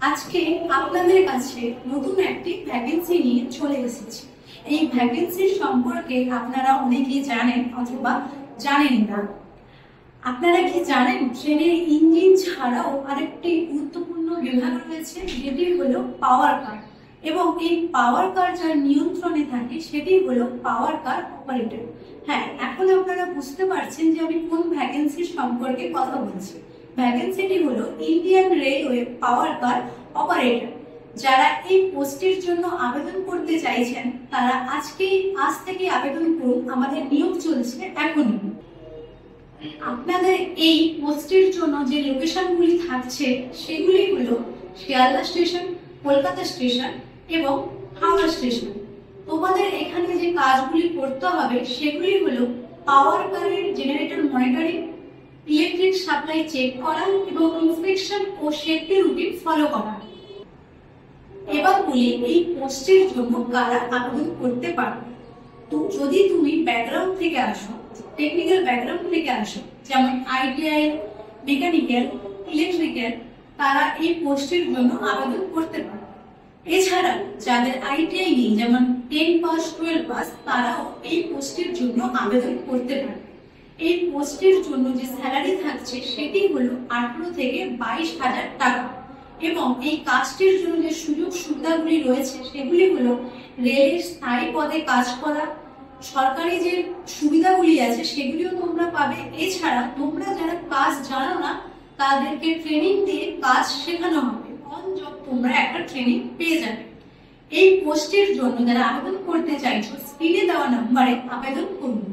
আজকে আপনাদের কাছে নতুন একটি ভ্যাকেন্সি নিয়ে চলে এসেছি। এই ভ্যাকেন্সির সম্পর্কে আপনারা অনেকেই জানেন অথবা জানেন না। আপনারা কি জানেন ট্রেনের ইঞ্জিন ছাড়াও আরেকটি গুরুত্বপূর্ণ বিভাগ রয়েছে, যেটি হলো পাওয়ার কার। এবং এই পাওয়ার কার যার নিয়ন্ত্রণে থাকে সেটি হলো পাওয়ার কার অপারেটর। হ্যাঁ, এখন আপনারা বুঝতে পারছেন যে আমি কোন ভ্যাকেন্সির সম্পর্কে কথা বলছি। ভ্যাকেন্সিটি হলো ইন্ডিয়ান রেলওয়ে পাওয়ার কার অপারেটর। যারা এই পোস্টের জন্য আবেদন করতে চাইছেন তারা আজ থেকে আবেদন করুন, আমাদের নিয়োগ চলছে এখনই। আপনাদের এই পোস্টের জন্য যে লোকেশনগুলি থাকছে সেগুলি হলো শিয়ালদা স্টেশন, কলকাতা স্টেশন এবং হাওড়া স্টেশন। তোমাদের এখানে যে কাজগুলি করতে হবে সেগুলি হলো পাওয়ার কারের generator monitoring, electric supply check করা এবং ইন্সপেকশন ও সেফটি রুটিন ফলো করা। এবার বলি এই পোস্টের জন্য কারা আবেদন করতে পারবে। তো যদি তুমি ব্যাকগ্রাউন্ড থেকে আসো, টেকনিক্যাল ব্যাকগ্রাউন্ড থেকে আসো, যেমন আইটিআই, মেকানিক্যাল, ইলেকট্রিক্যাল, তারা এই পোস্টের জন্য আবেদন করতে পারে। এছাড়া যাদের আইটিআই নেই, যেমন 10 পাস 12 পাস, তারাও এই পোস্টের জন্য আবেদন করতে পারে। এই পোস্টের জন্য যে স্যালারি থাকছে সেটি হলো 18 থেকে 22,000 টাকা। এবং এই কাজটির জন্য যে সুযোগ সুবিধাগুলি রয়েছে সেগুলি হলো রেলের স্থায়ী পদে কাজ করা, সরকারি যে সুবিধাগুলি আছে সেগুলিও তোমরা পাবে। এছাড়া তোমরা যারা কাজ জানো না তাদেরকে ট্রেনিং দিয়ে কাজ শেখানো হবে, অন জব তোমরা একটা ট্রেনিং পেয়ে যাবে। এই পোস্টের জন্য যারা আবেদন করতে চাইছো স্ক্রিনে দেওয়া নাম্বারে আবেদন করুন।